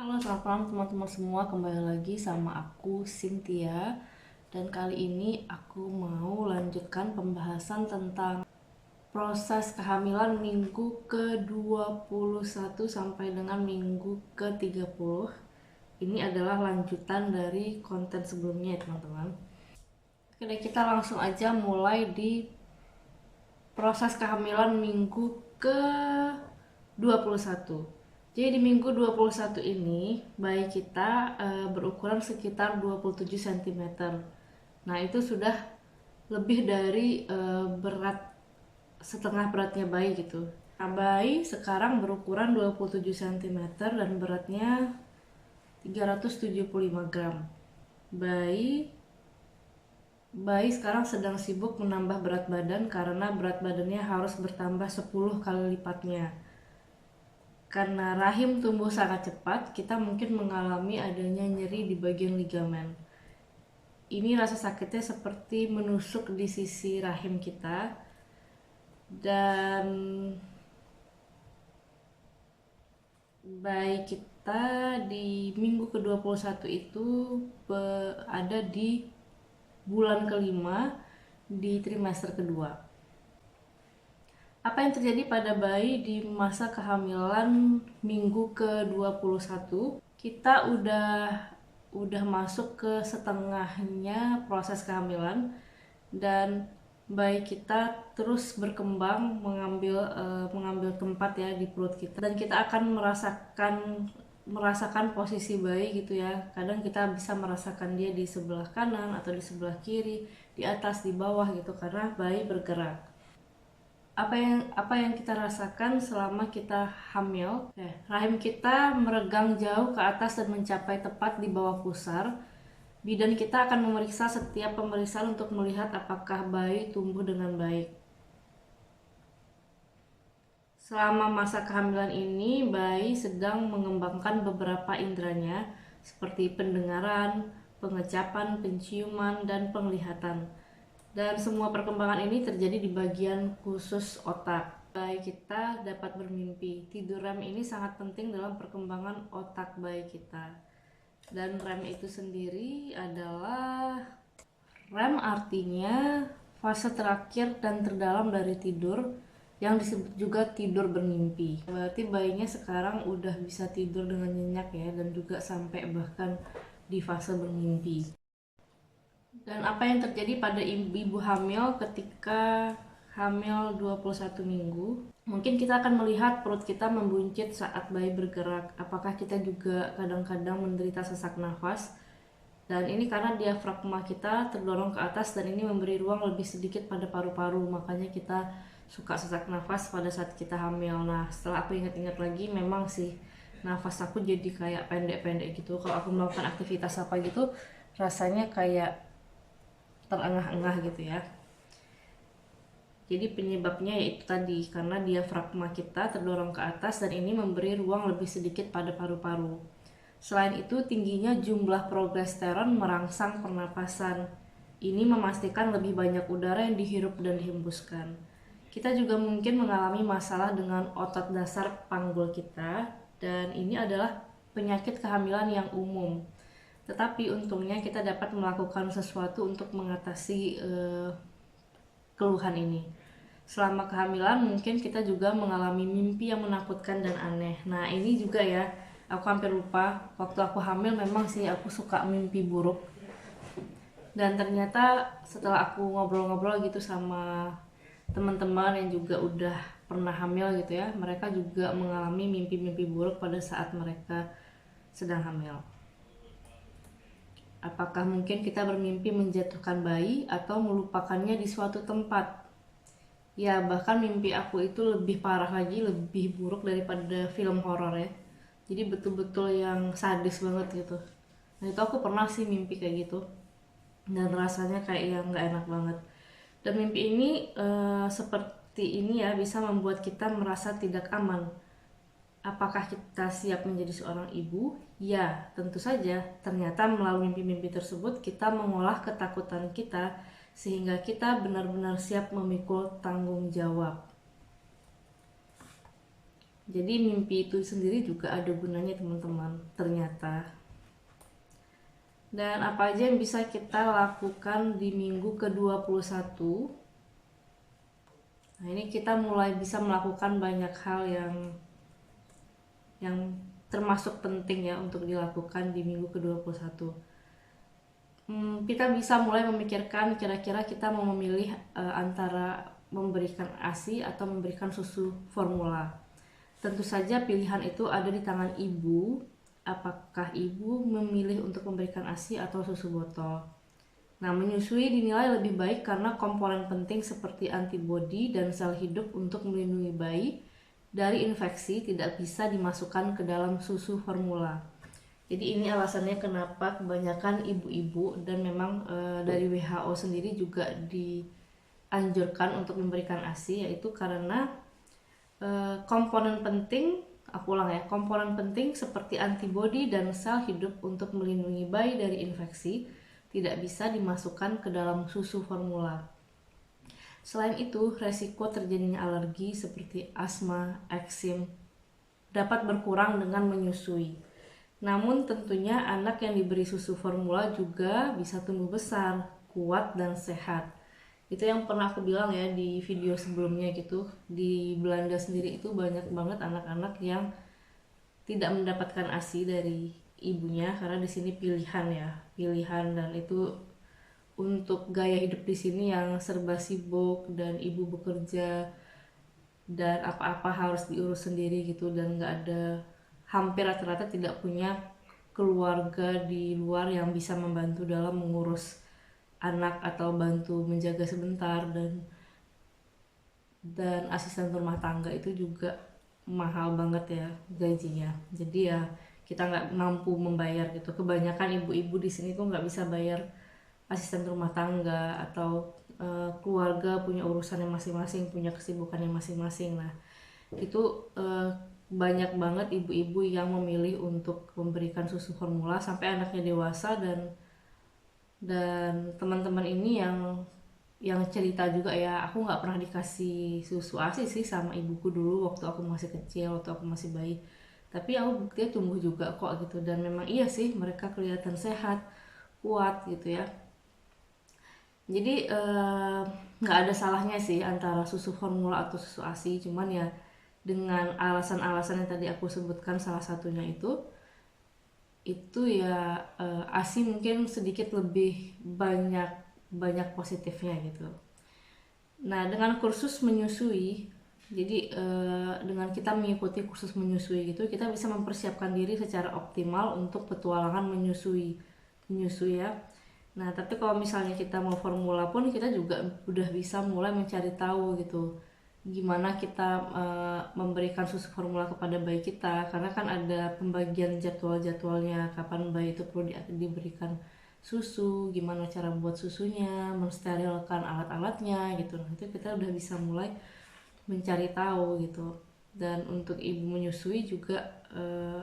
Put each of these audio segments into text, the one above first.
Halo, selamat malam teman-teman semua. Kembali lagi sama aku, Cynthia. Dan kali ini aku mau lanjutkan pembahasan tentang proses kehamilan minggu ke-21 sampai dengan minggu ke-30. Ini adalah lanjutan dari konten sebelumnya ya teman-teman. Oke, kita langsung aja mulai di proses kehamilan minggu ke-21. Jadi di minggu 21 ini bayi kita berukuran sekitar 27 cm. Nah, itu sudah lebih dari berat setengah beratnya bayi gitu. Nah, bayi sekarang berukuran 27 cm dan beratnya 375 gram. Bayi sekarang sedang sibuk menambah berat badan karena berat badannya harus bertambah 10 kali lipatnya. Karena rahim tumbuh sangat cepat, kita mungkin mengalami adanya nyeri di bagian ligamen. Ini rasa sakitnya seperti menusuk di sisi rahim kita. Dan bayi kita di minggu ke-21 itu ada di bulan kelima di trimester kedua. Apa yang terjadi pada bayi di masa kehamilan minggu ke-21? Kita udah masuk ke setengahnya proses kehamilan dan bayi kita terus berkembang mengambil tempat ya di perut kita, dan kita akan merasakan posisi bayi gitu ya. Kadang kita bisa merasakan dia di sebelah kanan atau di sebelah kiri, di atas, di bawah gitu, karena bayi bergerak. Apa yang kita rasakan selama kita hamil? Rahim kita meregang jauh ke atas dan mencapai tepat di bawah pusar. Bidan kita akan memeriksa setiap pemeriksaan untuk melihat apakah bayi tumbuh dengan baik. Selama masa kehamilan ini, bayi sedang mengembangkan beberapa inderanya seperti pendengaran, pengecapan, penciuman, dan penglihatan. Dan semua perkembangan ini terjadi di bagian khusus otak. Bayi kita dapat bermimpi. Tidur REM ini sangat penting dalam perkembangan otak bayi kita. Dan REM itu sendiri adalah, REM artinya fase terakhir dan terdalam dari tidur, yang disebut juga tidur bermimpi. Berarti bayinya sekarang udah bisa tidur dengan nyenyak ya, dan juga sampai bahkan di fase bermimpi. Dan apa yang terjadi pada ibu hamil ketika hamil 21 minggu? Mungkin kita akan melihat perut kita membuncit saat bayi bergerak. Apakah kita juga kadang-kadang menderita sesak nafas? Dan ini karena diafragma kita terdorong ke atas dan ini memberi ruang lebih sedikit pada paru-paru. Makanya kita suka sesak nafas pada saat kita hamil. Nah, setelah aku ingat-ingat lagi, memang sih nafas aku jadi kayak pendek-pendek gitu. Kalau aku melakukan aktivitas apa gitu, rasanya kayak terengah-engah gitu ya. Jadi penyebabnya yaitu tadi, karena diafragma kita terdorong ke atas dan ini memberi ruang lebih sedikit pada paru-paru. Selain itu, tingginya jumlah progesteron merangsang pernapasan. Ini memastikan lebih banyak udara yang dihirup dan dihembuskan. Kita juga mungkin mengalami masalah dengan otot dasar panggul kita, dan ini adalah penyakit kehamilan yang umum. Tetapi untungnya kita dapat melakukan sesuatu untuk mengatasi keluhan ini. Selama kehamilan mungkin kita juga mengalami mimpi yang menakutkan dan aneh. Nah, ini juga ya, aku hampir lupa, waktu aku hamil memang sih aku suka mimpi buruk. Dan ternyata setelah aku ngobrol-ngobrol gitu sama teman-teman yang juga udah pernah hamil gitu ya, mereka juga mengalami mimpi-mimpi buruk pada saat mereka sedang hamil. Apakah mungkin kita bermimpi menjatuhkan bayi atau melupakannya di suatu tempat? Ya, bahkan mimpi aku itu lebih parah lagi, lebih buruk daripada film horor ya. Jadi betul-betul yang sadis banget gitu. Nah, itu aku pernah sih mimpi kayak gitu. Dan rasanya kayak yang gak enak banget. Dan mimpi ini seperti ini ya, bisa membuat kita merasa tidak aman. Apakah kita siap menjadi seorang ibu? Ya, tentu saja. Ternyata melalui mimpi-mimpi tersebut kita mengolah ketakutan kita sehingga kita benar-benar siap memikul tanggung jawab. Jadi mimpi itu sendiri juga ada gunanya teman-teman ternyata. Dan apa aja yang bisa kita lakukan di minggu ke-21? Nah, ini kita mulai bisa melakukan banyak hal yang termasuk penting ya untuk dilakukan di minggu ke-21. Kita bisa mulai memikirkan kira-kira kita mau memilih antara memberikan ASI atau memberikan susu formula. Tentu saja pilihan itu ada di tangan ibu. Apakah ibu memilih untuk memberikan ASI atau susu botol? Nah, menyusui dinilai lebih baik karena komponen penting seperti antibodi dan sel hidup untuk melindungi bayi dari infeksi tidak bisa dimasukkan ke dalam susu formula. Jadi ini alasannya kenapa kebanyakan ibu-ibu dan memang dari WHO sendiri juga dianjurkan untuk memberikan ASI, yaitu karena komponen penting, aku ulang ya, komponen penting seperti antibodi dan sel hidup untuk melindungi bayi dari infeksi tidak bisa dimasukkan ke dalam susu formula. Selain itu, resiko terjadinya alergi seperti asma, eksim dapat berkurang dengan menyusui. Namun tentunya anak yang diberi susu formula juga bisa tumbuh besar, kuat, dan sehat. Itu yang pernah aku bilang ya di video sebelumnya gitu. Di Belanda sendiri itu banyak banget anak-anak yang tidak mendapatkan ASI dari ibunya karena di sini pilihan dan itu untuk gaya hidup di sini yang serba sibuk dan ibu bekerja dan apa-apa harus diurus sendiri gitu, dan nggak ada, hampir rata-rata tidak punya keluarga di luar yang bisa membantu dalam mengurus anak atau bantu menjaga sebentar, dan asisten rumah tangga itu juga mahal banget ya gajinya. Jadi ya kita nggak mampu membayar gitu. Kebanyakan ibu-ibu di sini tuh nggak bisa bayar asisten rumah tangga atau keluarga punya urusannya masing-masing, punya kesibukannya masing-masing. Nah itu banyak banget ibu-ibu yang memilih untuk memberikan susu formula sampai anaknya dewasa, dan teman-teman ini yang cerita juga ya, aku nggak pernah dikasih susu ASI sih sama ibuku dulu waktu aku masih kecil, waktu aku masih bayi, tapi aku buktinya tumbuh juga kok gitu, dan memang iya sih mereka kelihatan sehat, kuat gitu ya. Jadi nggak ada salahnya sih antara susu formula atau susu ASI, cuman ya dengan alasan-alasan yang tadi aku sebutkan, salah satunya itu ya ASI mungkin sedikit lebih banyak positifnya gitu. Nah, dengan kursus menyusui, jadi dengan kita mengikuti kursus menyusui gitu, kita bisa mempersiapkan diri secara optimal untuk petualangan menyusui ya. Nah, tapi kalau misalnya kita mau formula pun kita juga udah bisa mulai mencari tahu gitu gimana kita memberikan susu formula kepada bayi kita, karena kan ada pembagian jadwal-jadwalnya kapan bayi itu perlu diberikan susu, gimana cara buat susunya, mensterilkan alat-alatnya gitu. Nah, itu kita udah bisa mulai mencari tahu gitu. Dan untuk ibu menyusui juga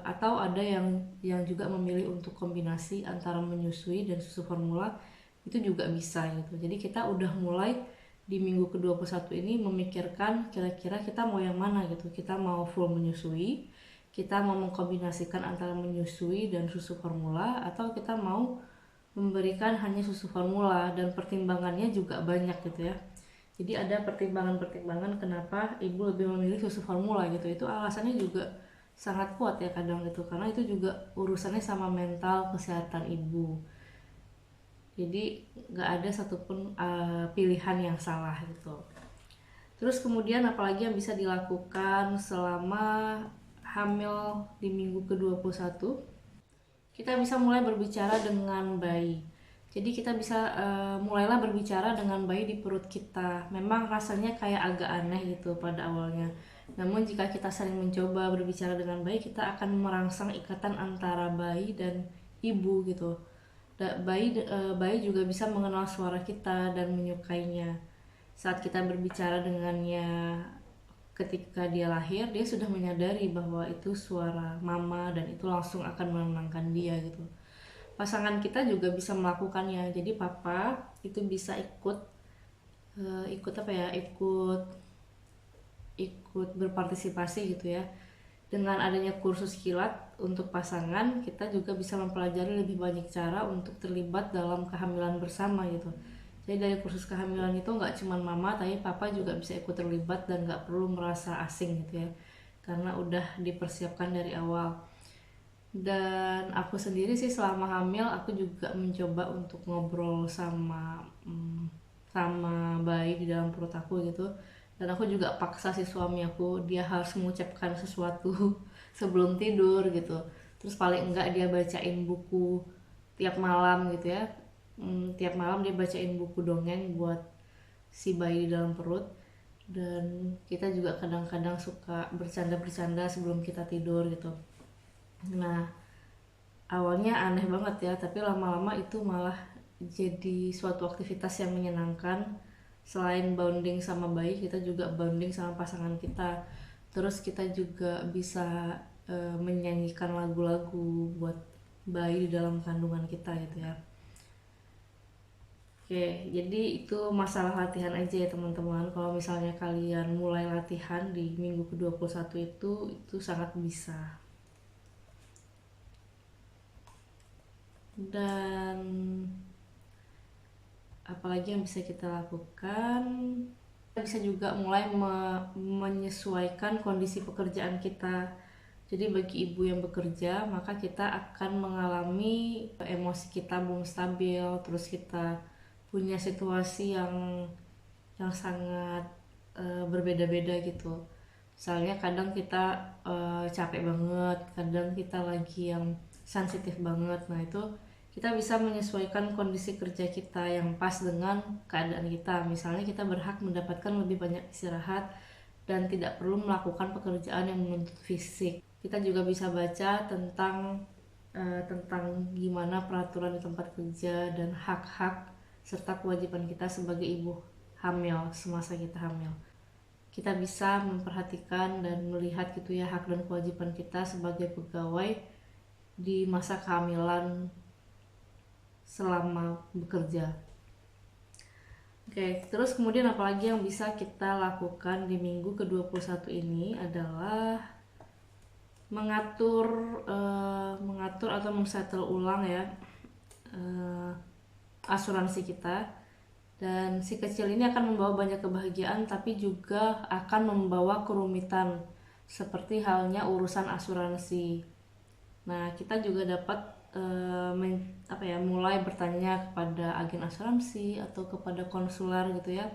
atau ada yang juga memilih untuk kombinasi antara menyusui dan susu formula, itu juga bisa gitu. Jadi kita udah mulai di minggu ke-21 ini memikirkan kira-kira kita mau yang mana gitu. Kita mau full menyusui, kita mau mengkombinasikan antara menyusui dan susu formula, atau kita mau memberikan hanya susu formula, dan pertimbangannya juga banyak gitu ya. Jadi ada pertimbangan-pertimbangan kenapa ibu lebih memilih susu formula gitu. Itu alasannya juga sangat kuat ya kadang gitu, karena itu juga urusannya sama mental kesehatan ibu. Jadi nggak ada satupun pilihan yang salah gitu. Terus kemudian apalagi yang bisa dilakukan selama hamil di minggu ke-21? Kita bisa mulai berbicara dengan bayi. Jadi kita bisa mulailah berbicara dengan bayi di perut kita. Memang rasanya kayak agak aneh gitu pada awalnya. Namun jika kita sering mencoba berbicara dengan bayi, kita akan merangsang ikatan antara bayi dan ibu gitu. Bayi juga bisa mengenal suara kita dan menyukainya. Saat kita berbicara dengannya ketika dia lahir, dia sudah menyadari bahwa itu suara mama dan itu langsung akan menenangkan dia gitu. Pasangan kita juga bisa melakukannya. Jadi papa itu bisa ikut ikut berpartisipasi gitu ya. Dengan adanya kursus kilat untuk pasangan, kita juga bisa mempelajari lebih banyak cara untuk terlibat dalam kehamilan bersama gitu. Jadi dari kursus kehamilan itu nggak cuma mama, tapi papa juga bisa ikut terlibat dan nggak perlu merasa asing gitu ya, karena udah dipersiapkan dari awal. Dan aku sendiri sih selama hamil aku juga mencoba untuk ngobrol sama bayi di dalam perut aku gitu. Dan aku juga paksa si suami aku, dia harus mengucapkan sesuatu sebelum tidur gitu. Terus paling enggak dia bacain buku tiap malam gitu ya. Tiap malam dia bacain buku dongeng buat si bayi di dalam perut. Dan kita juga kadang-kadang suka bercanda-bercanda sebelum kita tidur gitu. Nah, awalnya aneh banget ya, tapi lama-lama itu malah jadi suatu aktivitas yang menyenangkan. Selain bonding sama bayi, kita juga bonding sama pasangan kita. Terus kita juga bisa menyanyikan lagu-lagu buat bayi di dalam kandungan kita gitu ya. Oke, jadi itu masalah latihan aja ya teman-teman. Kalau misalnya kalian mulai latihan di minggu ke-21 itu sangat bisa. Dan apalagi yang bisa kita lakukan, kita bisa juga mulai menyesuaikan kondisi pekerjaan kita. Jadi bagi ibu yang bekerja, maka kita akan mengalami emosi kita belum stabil, terus kita punya situasi yang sangat berbeda-beda gitu. Misalnya kadang kita capek banget, kadang kita lagi yang sensitif banget. Nah itu kita bisa menyesuaikan kondisi kerja kita yang pas dengan keadaan kita. Misalnya kita berhak mendapatkan lebih banyak istirahat dan tidak perlu melakukan pekerjaan yang menuntut fisik. Kita juga bisa baca tentang gimana peraturan di tempat kerja dan hak-hak serta kewajiban kita sebagai ibu hamil semasa kita hamil. Kita bisa memperhatikan dan melihat gitu ya hak dan kewajiban kita sebagai pegawai di masa kehamilan selama bekerja. Oke, terus kemudian apalagi yang bisa kita lakukan di minggu ke-21 ini adalah mengatur atau men-settle ulang ya asuransi kita. Dan si kecil ini akan membawa banyak kebahagiaan tapi juga akan membawa kerumitan seperti halnya urusan asuransi. Nah, kita juga dapat mulai bertanya kepada agen asuransi atau kepada konsuler gitu ya,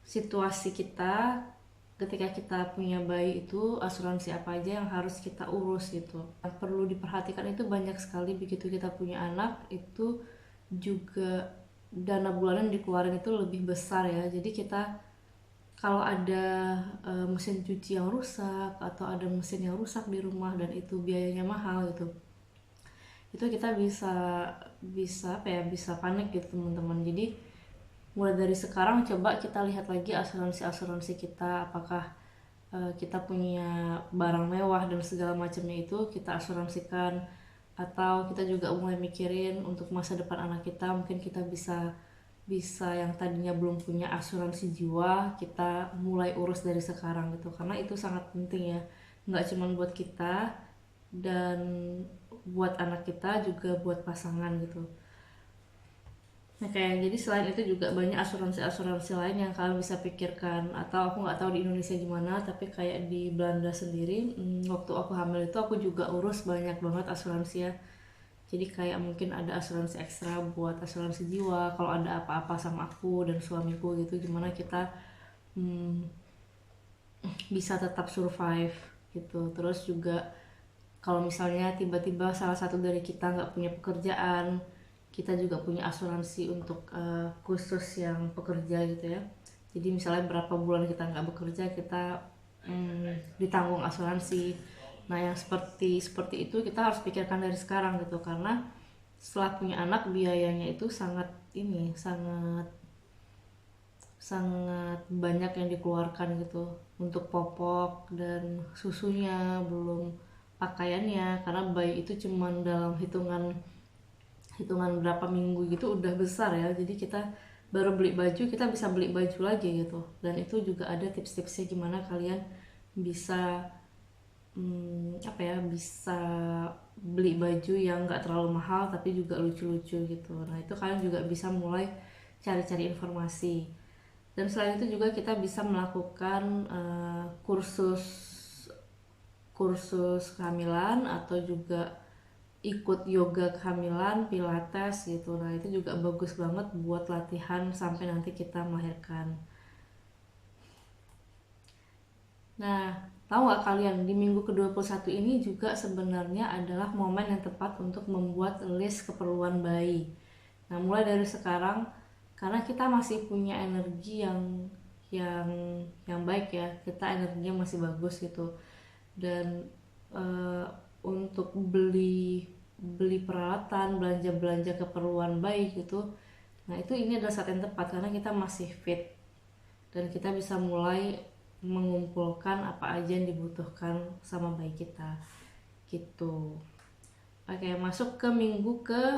situasi kita ketika kita punya bayi itu asuransi apa aja yang harus kita urus gitu. Yang perlu diperhatikan itu banyak sekali. Begitu kita punya anak itu juga dana bulanan dikeluarin itu lebih besar ya. Jadi kita kalau ada mesin cuci yang rusak atau ada mesin yang rusak di rumah dan itu biayanya mahal gitu, itu kita bisa panik gitu teman-teman. Jadi mulai dari sekarang coba kita lihat lagi asuransi kita, apakah kita punya barang mewah dan segala macamnya itu kita asuransikan, atau kita juga mulai mikirin untuk masa depan anak kita. Mungkin kita bisa yang tadinya belum punya asuransi jiwa, kita mulai urus dari sekarang gitu, karena itu sangat penting ya, nggak cuma buat kita dan buat anak kita, juga buat pasangan gitu. Nah, jadi selain itu juga banyak asuransi lain yang kalian bisa pikirkan, atau aku nggak tahu di Indonesia gimana, tapi kayak di Belanda sendiri, waktu aku hamil itu aku juga urus banyak banget asuransi ya. Jadi kayak mungkin ada asuransi ekstra buat asuransi jiwa kalau ada apa-apa sama aku dan suamiku gitu, gimana kita bisa tetap survive gitu. Terus juga kalau misalnya tiba-tiba salah satu dari kita nggak punya pekerjaan, kita juga punya asuransi untuk khusus yang pekerja gitu ya. Jadi misalnya berapa bulan kita nggak bekerja, kita ditanggung asuransi. Nah yang seperti itu kita harus pikirkan dari sekarang gitu, karena setelah punya anak biayanya itu sangat banyak yang dikeluarkan gitu, untuk popok dan susunya, belum pakaiannya, karena bayi itu cuman dalam hitungan berapa minggu gitu udah besar ya. Jadi kita baru beli baju, kita bisa beli baju lagi gitu. Dan itu juga ada tips-tipsnya gimana kalian bisa bisa beli baju yang nggak terlalu mahal tapi juga lucu-lucu gitu. Nah itu kalian juga bisa mulai cari-cari informasi. Dan selain itu juga kita bisa melakukan kursus kehamilan atau juga ikut yoga kehamilan, pilates gitu. Nah itu juga bagus banget buat latihan sampai nanti kita melahirkan. Nah, tahu nggak kalian, di minggu ke-21 ini juga sebenarnya adalah momen yang tepat untuk membuat list keperluan bayi. Nah, mulai dari sekarang, karena kita masih punya energi yang baik ya, kita energinya masih bagus gitu. Dan untuk beli peralatan, belanja keperluan bayi gitu. Nah, ini adalah saat yang tepat karena kita masih fit dan kita bisa mulai mengumpulkan apa aja yang dibutuhkan sama bayi kita gitu. Oke, masuk ke minggu ke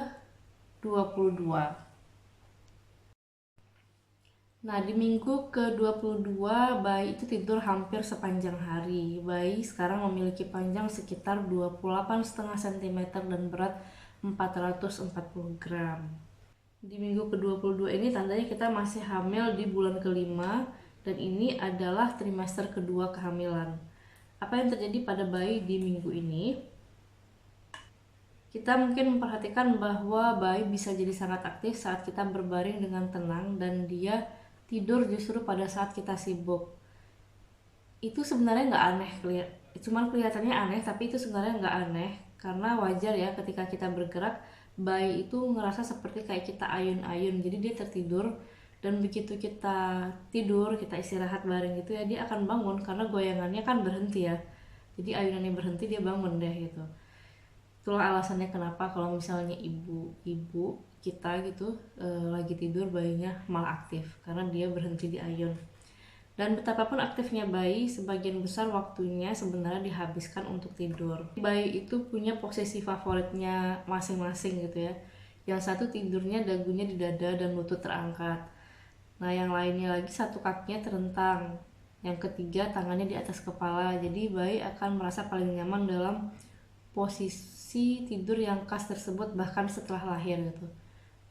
22. Nah, di minggu ke-22 bayi itu tidur hampir sepanjang hari. Bayi sekarang memiliki panjang sekitar 28,5 cm dan berat 440 gram. Di minggu ke-22 ini tandanya kita masih hamil di bulan kelima dan ini adalah trimester kedua kehamilan. Apa yang terjadi pada bayi di minggu ini? Kita mungkin memperhatikan bahwa bayi bisa jadi sangat aktif saat kita berbaring dengan tenang dan dia tidur justru pada saat kita sibuk. Itu sebenarnya nggak aneh, cuman kelihatannya aneh, tapi itu sebenarnya nggak aneh karena wajar ya ketika kita bergerak, bayi itu ngerasa seperti kayak kita ayun-ayun, jadi dia tertidur dan begitu kita tidur, kita istirahat bareng gitu ya, dia akan bangun karena goyangannya kan berhenti ya, jadi ayunannya berhenti dia bangun deh gitu. Itulah alasannya kenapa kalau misalnya ibu kita gitu lagi tidur bayinya malah aktif karena dia berhenti di ayun. Dan betapapun aktifnya bayi, sebagian besar waktunya sebenarnya dihabiskan untuk tidur. Bayi itu punya posisi favoritnya masing-masing gitu ya. Yang satu tidurnya dagunya di dada dan lutut terangkat. Nah yang lainnya lagi satu kakinya terentang. Yang ketiga tangannya di atas kepala. Jadi bayi akan merasa paling nyaman dalam posisi tidur yang khas tersebut bahkan setelah lahir gitu.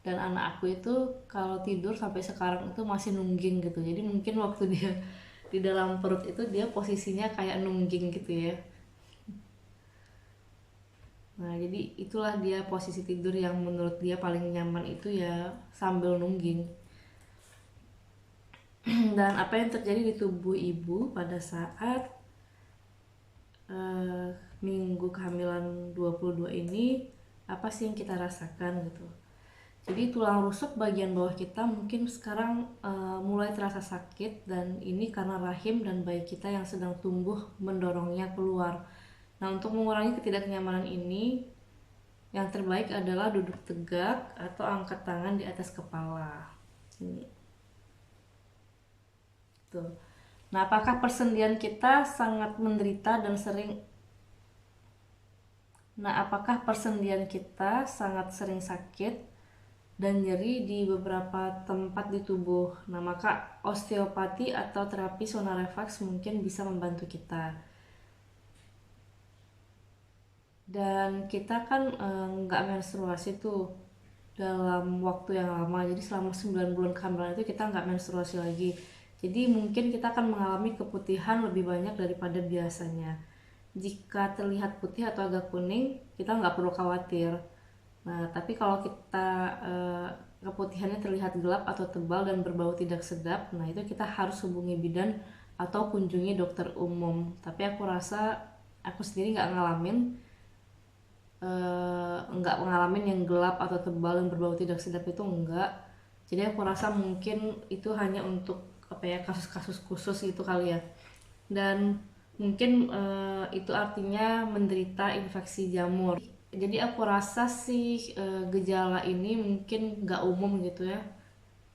Dan anak aku itu kalau tidur sampai sekarang itu masih nungging gitu, jadi mungkin waktu dia di dalam perut itu dia posisinya kayak nungging gitu ya. Nah jadi itulah dia posisi tidur yang menurut dia paling nyaman itu ya sambil nungging. Dan apa yang terjadi di tubuh ibu pada saat minggu kehamilan 22 ini, apa sih yang kita rasakan gitu. Jadi tulang rusuk bagian bawah kita mungkin sekarang mulai terasa sakit dan ini karena rahim dan bayi kita yang sedang tumbuh mendorongnya keluar. Nah untuk mengurangi ketidaknyamanan ini yang terbaik adalah duduk tegak atau angkat tangan di atas kepala. Ini. Tuh. Nah apakah persendian kita sangat menderita dan sering sakit dan nyeri di beberapa tempat di tubuh. Nah, maka osteopati atau terapi sonarefleks mungkin bisa membantu kita. Dan kita kan nggak menstruasi tuh dalam waktu yang lama. Jadi selama 9 bulan kehamilan itu kita nggak menstruasi lagi. Jadi mungkin kita akan mengalami keputihan lebih banyak daripada biasanya. Jika terlihat putih atau agak kuning, kita nggak perlu khawatir. Nah, tapi kalau kita keputihannya terlihat gelap atau tebal dan berbau tidak sedap, nah itu kita harus hubungi bidan atau kunjungi dokter umum. Tapi aku rasa aku sendiri nggak ngalamin yang gelap atau tebal dan berbau tidak sedap itu enggak. Jadi aku rasa mungkin itu hanya untuk kasus-kasus khusus gitu kali ya. Dan mungkin itu artinya menderita infeksi jamur. Jadi aku rasa sih gejala ini mungkin nggak umum gitu ya,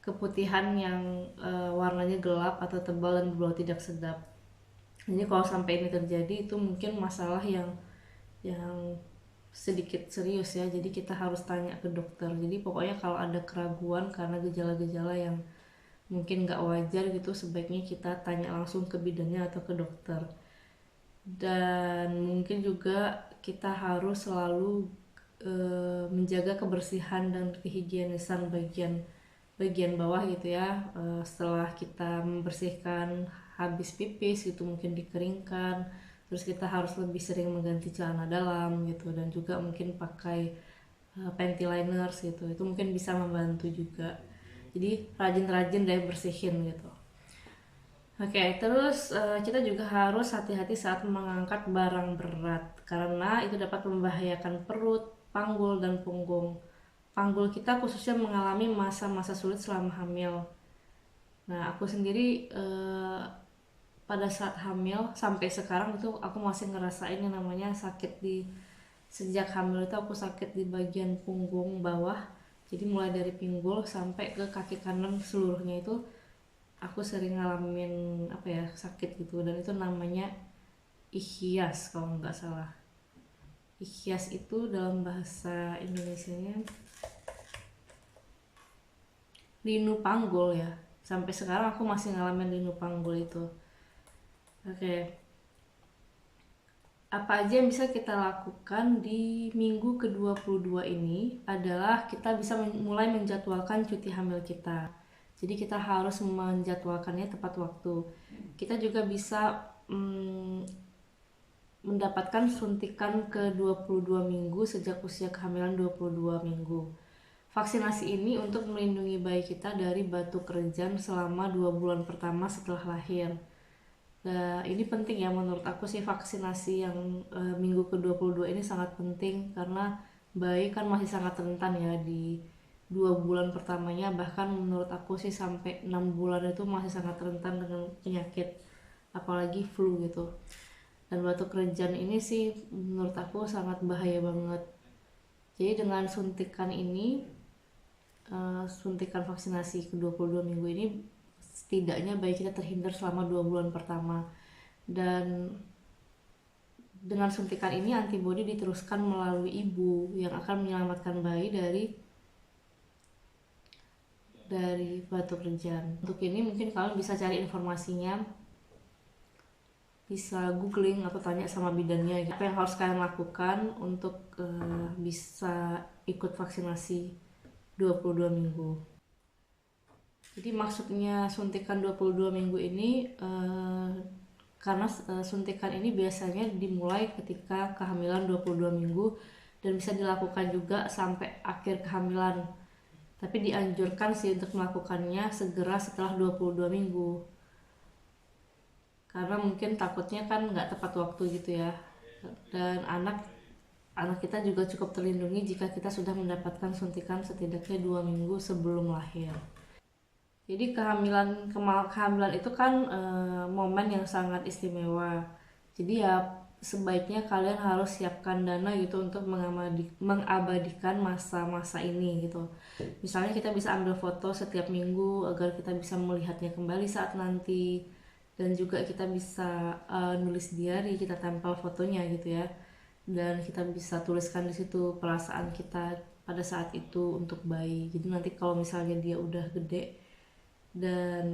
keputihan yang warnanya gelap atau tebal dan berbau tidak sedap. Jadi kalau sampai ini terjadi itu mungkin masalah yang sedikit serius ya, jadi kita harus tanya ke dokter. Jadi pokoknya kalau ada keraguan karena gejala-gejala yang mungkin nggak wajar gitu, sebaiknya kita tanya langsung ke bidannya atau ke dokter. dan mungkin juga kita harus selalu menjaga kebersihan dan kehigienisan bagian bawah gitu ya. Setelah kita membersihkan habis pipis gitu, mungkin dikeringkan, terus kita harus lebih sering mengganti celana dalam gitu, dan juga mungkin pakai panty liners gitu, itu mungkin bisa membantu juga. Jadi rajin-rajin deh bersihin gitu. Oke, terus kita juga harus hati-hati saat mengangkat barang berat karena itu dapat membahayakan perut, panggul, dan punggung. Panggul kita khususnya mengalami masa-masa sulit selama hamil. Nah, aku sendiri pada saat hamil sampai sekarang itu aku masih ngerasain yang namanya sakit di sejak hamil itu aku sakit di bagian punggung bawah. Jadi mulai dari pinggul sampai ke kaki kanan seluruhnya itu aku sering ngalamin apa ya, sakit gitu, dan itu namanya ischias kalau nggak salah. Ischias itu dalam bahasa Indonesianya linu panggul ya. Sampai sekarang aku masih ngalamin linu panggul itu. Oke, apa aja yang bisa kita lakukan di minggu ke-22 ini adalah kita bisa mulai menjadwalkan cuti hamil kita. Jadi kita harus menjadwalkannya tepat waktu. Kita juga bisa mendapatkan suntikan ke-22 minggu sejak usia kehamilan 22 minggu. Vaksinasi ini untuk melindungi bayi kita dari batuk kerjan selama 2 bulan pertama setelah lahir. Nah, ini penting ya menurut aku sih, vaksinasi yang minggu ke-22 ini sangat penting karena bayi kan masih sangat rentan ya di 2 bulan pertamanya, bahkan menurut aku sih sampai 6 bulan itu masih sangat rentan dengan penyakit apalagi flu gitu. Dan batuk kerjan ini sih menurut aku sangat bahaya banget. Jadi dengan suntikan ini, suntikan vaksinasi ke-22 minggu ini, setidaknya bayi kita terhindar selama 2 bulan pertama. Dan dengan suntikan ini antibodi diteruskan melalui ibu yang akan menyelamatkan bayi dari batuk kerjan. Untuk ini mungkin kalian bisa cari informasinya, bisa googling atau tanya sama bidannya apa yang harus kalian lakukan untuk bisa ikut vaksinasi 22 minggu. Jadi maksudnya suntikan 22 minggu ini karena suntikan ini biasanya dimulai ketika kehamilan 22 minggu dan bisa dilakukan juga sampai akhir kehamilan. Tapi dianjurkan sih untuk melakukannya segera setelah 22 minggu. Karena mungkin takutnya kan nggak tepat waktu gitu ya. Dan anak kita juga cukup terlindungi jika kita sudah mendapatkan suntikan setidaknya 2 minggu sebelum lahir. Jadi kehamilan itu kan momen yang sangat istimewa. Jadi ya sebaiknya kalian harus siapkan dana gitu untuk mengabadikan masa-masa ini gitu. Misalnya kita bisa ambil foto setiap minggu agar kita bisa melihatnya kembali saat nanti, dan juga kita bisa nulis diary, kita tempel fotonya gitu ya, dan kita bisa tuliskan di situ perasaan kita pada saat itu untuk bayi. Jadi nanti kalau misalnya dia udah gede dan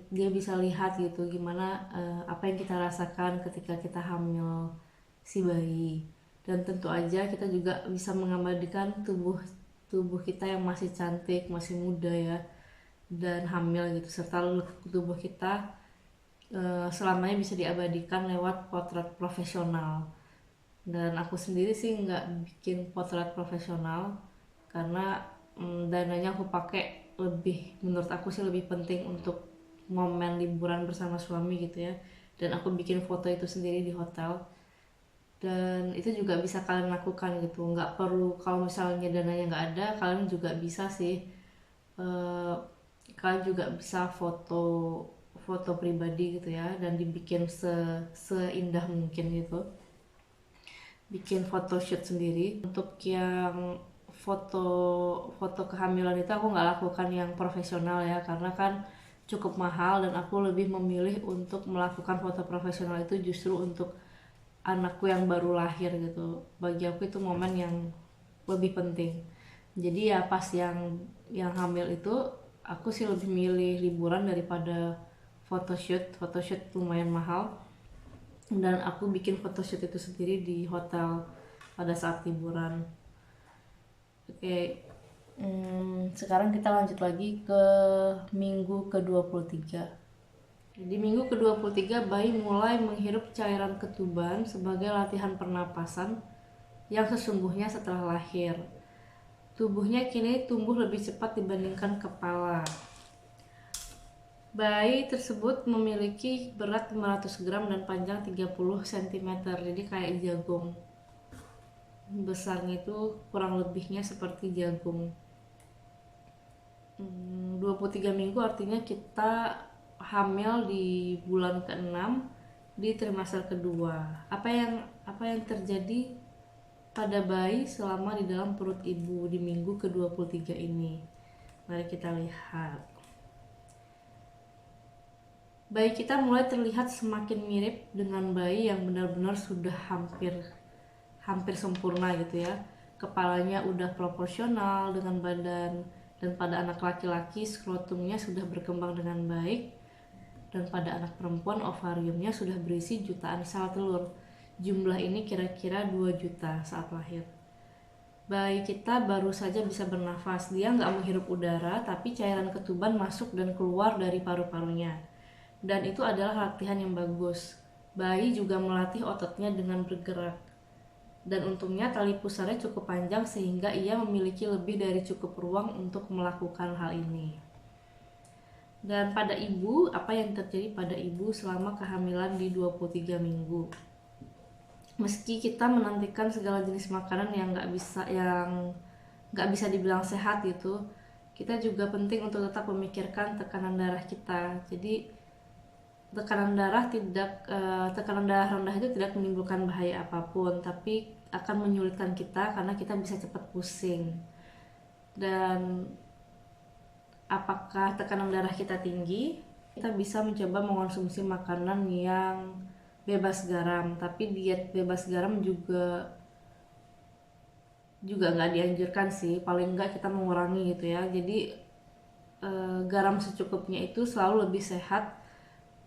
dia bisa lihat gitu gimana apa yang kita rasakan ketika kita hamil si bayi. Dan tentu aja kita juga bisa mengabadikan tubuh kita yang masih cantik, masih muda ya, dan hamil gitu, serta tubuh kita selamanya bisa diabadikan lewat potret profesional. Dan aku sendiri sih nggak bikin potret profesional karena dananya aku pakai menurut aku sih lebih penting untuk momen liburan bersama suami gitu ya, dan aku bikin foto itu sendiri di hotel. Dan itu juga bisa kalian lakukan gitu, nggak perlu, kalau misalnya dananya nggak ada, kalian juga bisa sih kalian juga bisa foto pribadi gitu ya, dan dibikin seindah mungkin gitu, bikin photoshoot sendiri. Untuk yang foto kehamilan itu aku nggak lakukan yang profesional ya, karena kan cukup mahal, dan aku lebih memilih untuk melakukan foto profesional itu justru untuk anakku yang baru lahir gitu. Bagi aku itu momen yang lebih penting. Jadi ya pas yang hamil itu aku sih lebih milih liburan daripada photoshoot lumayan mahal. dan aku bikin photoshoot itu sendiri di hotel pada saat liburan. Oke, sekarang kita lanjut lagi ke minggu ke-23. Di minggu ke-23 bayi mulai menghirup cairan ketuban sebagai latihan pernapasan yang sesungguhnya setelah lahir. Tubuhnya kini tumbuh lebih cepat dibandingkan kepala. Bayi tersebut memiliki berat 500 gram dan panjang 30 cm, jadi kayak jagung. Besarnya itu kurang lebihnya seperti jagung. 23 minggu artinya kita hamil di bulan ke-6 di trimester kedua. Apa yang terjadi pada bayi selama di dalam perut ibu di minggu ke-23 ini? Mari kita lihat. Bayi kita mulai terlihat semakin mirip dengan bayi yang benar-benar sudah hampir sempurna gitu ya. Kepalanya udah proporsional dengan badan, dan pada anak laki-laki skrotumnya sudah berkembang dengan baik, dan pada anak perempuan ovariumnya sudah berisi jutaan sel telur. Jumlah ini kira-kira 2 juta saat lahir. Bayi kita baru saja bisa bernafas. Dia nggak menghirup udara, tapi cairan ketuban masuk dan keluar dari paru-parunya. Dan itu adalah latihan yang bagus. Bayi juga melatih ototnya dengan bergerak. Dan untungnya tali pusarnya cukup panjang sehingga ia memiliki lebih dari cukup ruang untuk melakukan hal ini. Dan pada ibu, apa yang terjadi pada ibu selama kehamilan di 23 minggu? Meski kita menantikan segala jenis makanan yang nggak bisa dibilang sehat gitu, kita juga penting untuk tetap memikirkan tekanan darah kita. Jadi tekanan darah rendah itu tidak menimbulkan bahaya apapun, tapi akan menyulitkan kita karena kita bisa cepat pusing. Dan apakah tekanan darah kita tinggi, kita bisa mencoba mengonsumsi makanan yang bebas garam, tapi diet bebas garam juga nggak dianjurkan sih, paling nggak kita mengurangi gitu ya. Jadi garam secukupnya itu selalu lebih sehat.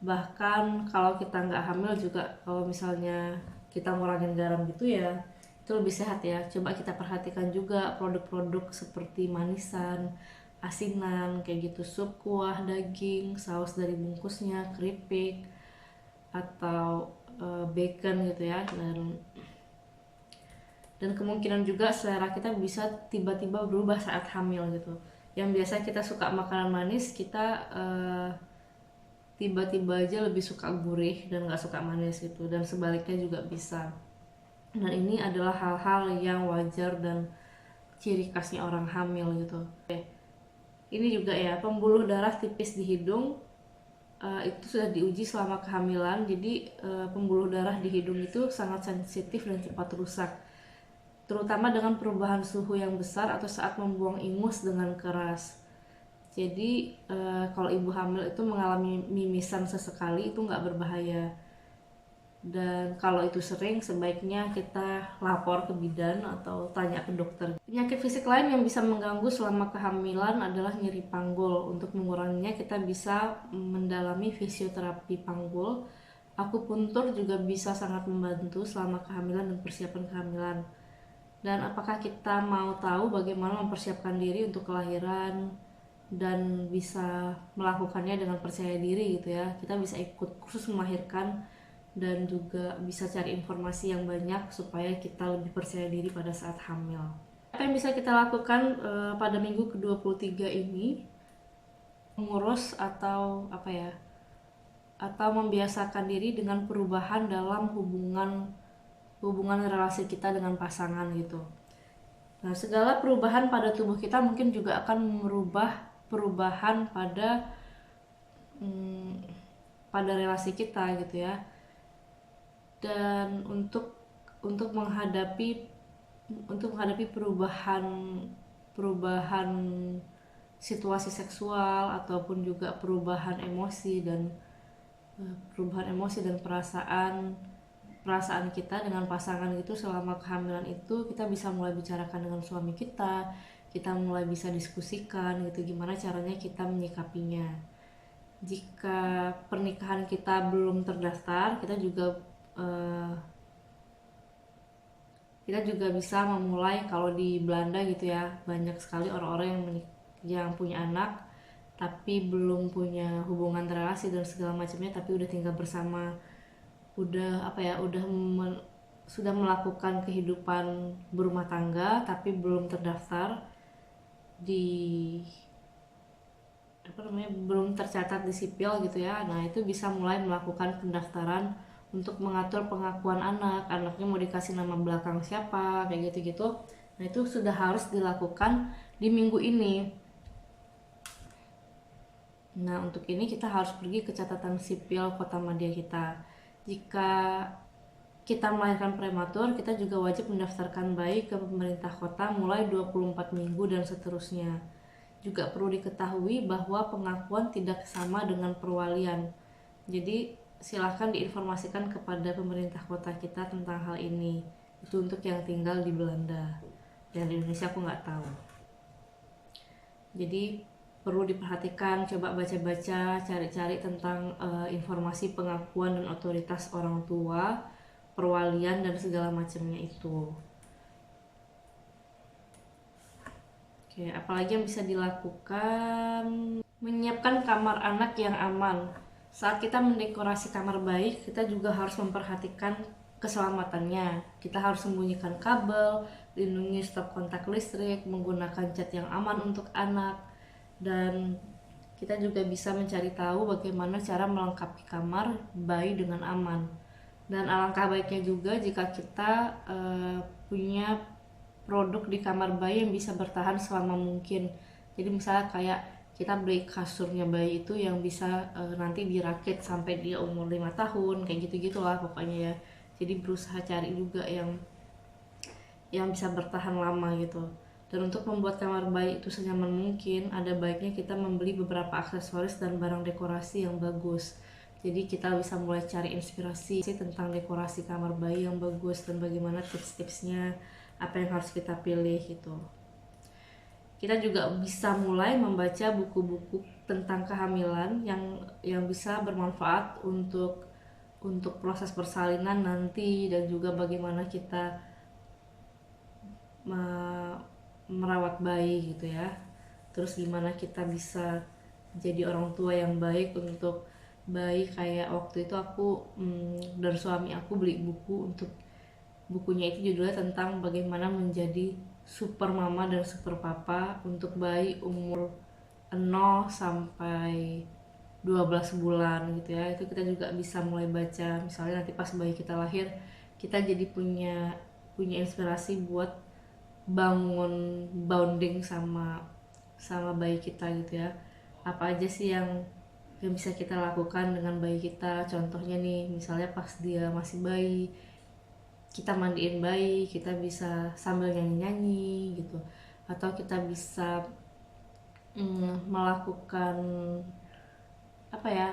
Bahkan kalau kita nggak hamil juga, kalau misalnya kita ngurangin garam gitu ya, itu lebih sehat ya. Coba kita perhatikan juga produk-produk seperti manisan, asinan, kayak gitu, sup, kuah, daging, saus dari bungkusnya, keripik, atau bacon gitu ya. Dan kemungkinan juga selera kita bisa tiba-tiba berubah saat hamil gitu. Yang biasa kita suka makanan manis, kita tiba-tiba aja lebih suka gurih dan gak suka manis gitu, dan sebaliknya juga bisa. Dan ini adalah hal-hal yang wajar dan ciri khasnya orang hamil gitu. Ini juga ya, pembuluh darah tipis di hidung itu sudah diuji selama kehamilan. Jadi pembuluh darah di hidung itu sangat sensitif dan cepat rusak, terutama dengan perubahan suhu yang besar atau saat membuang ingus dengan keras. Jadi kalau ibu hamil itu mengalami mimisan sesekali itu nggak berbahaya, dan kalau itu sering sebaiknya kita lapor ke bidan atau tanya ke dokter. Penyakit fisik lain yang bisa mengganggu selama kehamilan adalah nyeri panggul. Untuk menguranginya kita bisa mendalami fisioterapi panggul. Akupuntur juga bisa sangat membantu selama kehamilan dan persiapan kehamilan. Dan apakah kita mau tahu bagaimana mempersiapkan diri untuk kelahiran dan bisa melakukannya dengan percaya diri gitu ya? Kita bisa ikut kursus melahirkan dan juga bisa cari informasi yang banyak supaya kita lebih percaya diri pada saat hamil. Apa yang bisa kita lakukan pada minggu ke-23 ini? Mengurus atau membiasakan diri dengan perubahan dalam hubungan relasi kita dengan pasangan gitu. Nah, segala perubahan pada tubuh kita mungkin juga akan merubah perubahan pada relasi kita gitu ya. Dan untuk menghadapi perubahan situasi seksual ataupun juga perubahan emosi dan perasaan kita dengan pasangan itu selama kehamilan itu, kita bisa mulai bicarakan dengan suami kita mulai bisa diskusikan gitu gimana caranya kita menyikapinya. Jika pernikahan kita belum terdaftar, kita juga eh, kita juga bisa memulai, kalau di Belanda gitu ya, banyak sekali orang-orang yang punya anak tapi belum punya hubungan relasi dan segala macamnya, tapi udah tinggal bersama, udah apa ya, sudah melakukan kehidupan berumah tangga tapi belum terdaftar di apa namanya, belum tercatat di sipil gitu ya. Nah itu bisa mulai melakukan pendaftaran untuk mengatur pengakuan anaknya mau dikasih nama belakang siapa, kayak gitu-gitu. Nah itu sudah harus dilakukan di minggu ini. Nah untuk ini kita harus pergi ke catatan sipil kota madya kita. Jika kita melahirkan prematur, kita juga wajib mendaftarkan bayi ke pemerintah kota mulai 24 minggu dan seterusnya. Juga perlu diketahui bahwa pengakuan tidak sama dengan perwalian. Jadi silahkan diinformasikan kepada pemerintah kota kita tentang hal ini. Itu untuk yang tinggal di Belanda. Dan di Indonesia aku nggak tahu. Jadi perlu diperhatikan, coba baca-baca, cari-cari tentang informasi pengakuan dan otoritas orang tua, perwalian dan segala macamnya itu. Oke, apalagi yang bisa dilakukan? Menyiapkan kamar anak yang aman. Saat kita mendekorasi kamar bayi, kita juga harus memperhatikan keselamatannya. Kita harus sembunyikan kabel, lindungi stop kontak listrik, menggunakan cat yang aman untuk anak, dan kita juga bisa mencari tahu bagaimana cara melengkapi kamar bayi dengan aman. Dan alangkah baiknya juga jika kita punya produk di kamar bayi yang bisa bertahan selama mungkin. Jadi misalnya kayak kita beli kasurnya bayi itu yang bisa nanti dirakit sampai dia umur 5 tahun, kayak gitu-gitulah pokoknya ya. Jadi berusaha cari juga yang bisa bertahan lama gitu. Dan untuk membuat kamar bayi itu senyaman mungkin, ada baiknya kita membeli beberapa aksesoris dan barang dekorasi yang bagus. Jadi kita bisa mulai cari inspirasi tentang dekorasi kamar bayi yang bagus dan bagaimana tips-tipsnya, apa yang harus kita pilih gitu. Kita juga bisa mulai membaca buku-buku tentang kehamilan yang bisa bermanfaat untuk proses persalinan nanti, dan juga bagaimana kita merawat bayi gitu ya. Terus gimana kita bisa jadi orang tua yang baik untuk bayi. Kayak waktu itu aku dan suami aku beli buku, untuk bukunya itu judulnya tentang bagaimana menjadi super mama dan super papa untuk bayi umur 0 sampai 12 bulan gitu ya. Itu kita juga bisa mulai baca, misalnya nanti pas bayi kita lahir, kita jadi punya inspirasi buat bangun bonding sama bayi kita gitu ya. Apa aja sih yang bisa kita lakukan dengan bayi kita. Contohnya nih, misalnya pas dia masih bayi, kita mandiin bayi, kita bisa sambil nyanyi-nyanyi gitu. Atau kita bisa melakukan apa ya,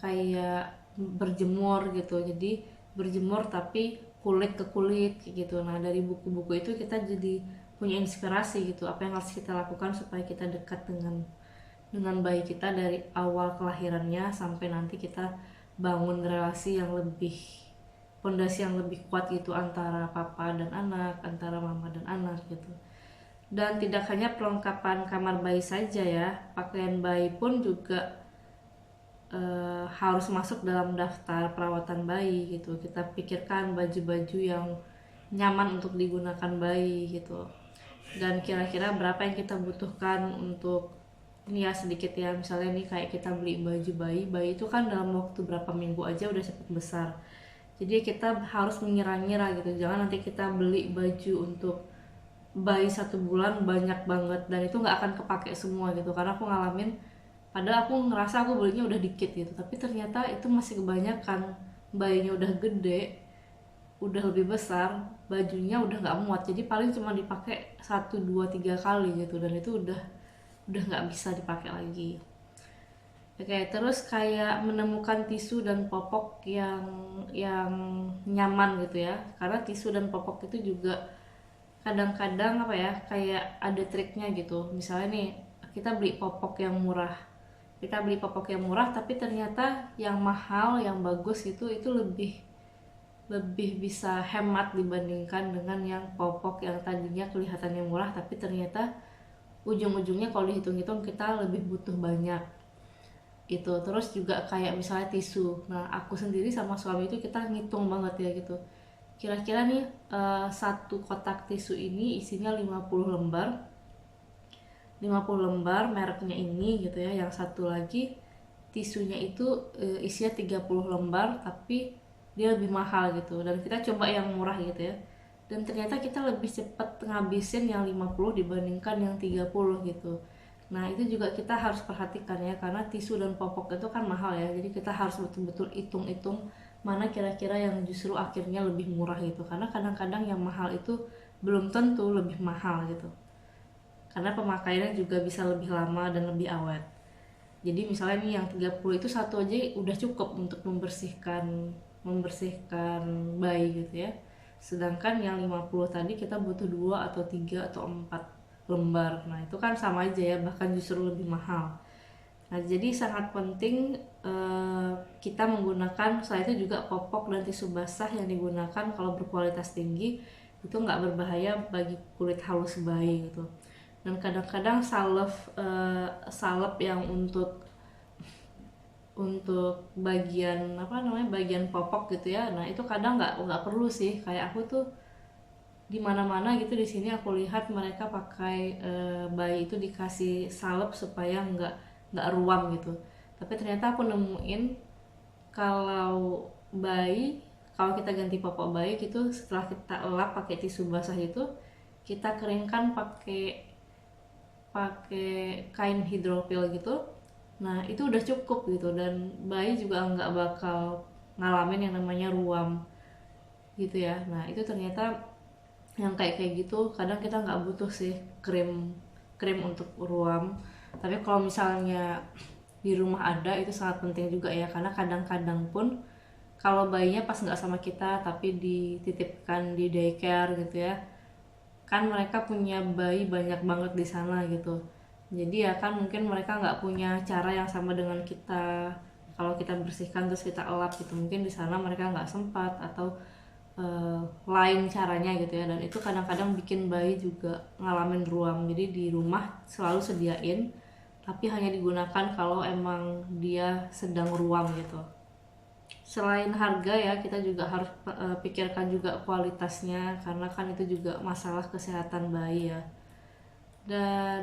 kayak berjemur gitu. Jadi berjemur tapi kulit ke kulit gitu. Nah dari buku-buku itu kita jadi punya inspirasi gitu, apa yang harus kita lakukan supaya kita dekat dengan bayi kita dari awal kelahirannya sampai nanti kita bangun relasi yang lebih, fondasi yang lebih kuat gitu antara papa dan anak, antara mama dan anak gitu. Dan tidak hanya perlengkapan kamar bayi saja ya, pakaian bayi pun juga harus masuk dalam daftar perawatan bayi gitu. Kita pikirkan baju-baju yang nyaman untuk digunakan bayi gitu. Dan kira-kira berapa yang kita butuhkan untuk ini ya, sedikit ya, misalnya nih kayak kita beli baju bayi itu kan dalam waktu berapa minggu aja udah cepet besar. Jadi kita harus mengira-ngira gitu, jangan nanti kita beli baju untuk bayi 1 bulan banyak banget dan itu nggak akan kepake semua gitu. Karena aku ngalamin, padahal aku ngerasa aku belinya udah dikit gitu, tapi ternyata itu masih kebanyakan. Bayinya udah gede, udah lebih besar, bajunya udah nggak muat, jadi paling cuma dipakai 1, 2, 3 kali gitu, dan itu udah nggak bisa dipakai lagi. Oke, terus kayak menemukan tisu dan popok yang nyaman gitu ya, karena tisu dan popok itu juga kadang-kadang apa ya, kayak ada triknya gitu. Misalnya nih, kita beli popok yang murah, tapi ternyata yang mahal, yang bagus itu lebih lebih bisa hemat dibandingkan dengan yang popok yang tadinya kelihatannya murah tapi ternyata ujung-ujungnya kalau dihitung-hitung kita lebih butuh banyak itu. Terus juga kayak misalnya tisu, nah aku sendiri sama suami itu kita ngitung banget ya gitu, kira-kira nih satu kotak tisu ini isinya 50 lembar, 50 lembar mereknya ini gitu ya. Yang satu lagi tisunya itu isinya 30 lembar tapi dia lebih mahal gitu, dan kita coba yang murah gitu ya, dan ternyata kita lebih cepat ngabisin yang 50 dibandingkan yang 30 gitu. Nah itu juga kita harus perhatikan ya, karena tisu dan popok itu kan mahal ya, jadi kita harus betul-betul hitung-hitung mana kira-kira yang justru akhirnya lebih murah gitu, karena kadang-kadang yang mahal itu belum tentu lebih mahal gitu, karena pemakaiannya juga bisa lebih lama dan lebih awet. Jadi misalnya nih yang 30 itu satu aja udah cukup untuk membersihkan membersihkan bayi gitu ya. Sedangkan yang 50 tadi kita butuh 2 atau 3 atau 4 lembar. Nah, itu kan sama aja ya, bahkan justru lebih mahal. Nah, jadi sangat penting kita menggunakan, selain itu juga popok dan tisu basah yang digunakan kalau berkualitas tinggi itu nggak berbahaya bagi kulit halus bayi gitu. Dan kadang-kadang salep yang untuk bagian apa namanya, bagian popok gitu ya, nah itu kadang nggak perlu sih. Kayak aku tuh di mana-mana gitu di sini aku lihat mereka pakai bayi itu dikasih salep supaya nggak ruam gitu, tapi ternyata aku nemuin kalau bayi, kalau kita ganti popok bayi gitu setelah kita elap pakai tisu basah itu, kita keringkan pakai pakai kain hidrofil gitu, nah itu udah cukup gitu, dan bayi juga nggak bakal ngalamin yang namanya ruam gitu ya. Nah itu ternyata yang kayak kayak gitu kadang kita nggak butuh sih krim krim untuk ruam, tapi kalau misalnya di rumah ada itu sangat penting juga ya, karena kadang-kadang pun kalau bayinya pas nggak sama kita tapi dititipkan di daycare gitu ya, kan mereka punya bayi banyak banget di sana gitu, jadi ya kan mungkin mereka nggak punya cara yang sama dengan kita. Kalau kita bersihkan terus kita elap gitu, mungkin di sana mereka nggak sempat atau lain caranya gitu ya, dan itu kadang-kadang bikin bayi juga ngalamin ruam. Jadi di rumah selalu sediain, tapi hanya digunakan kalau emang dia sedang ruam gitu. Selain harga ya, kita juga harus pikirkan juga kualitasnya, karena kan itu juga masalah kesehatan bayi ya. Dan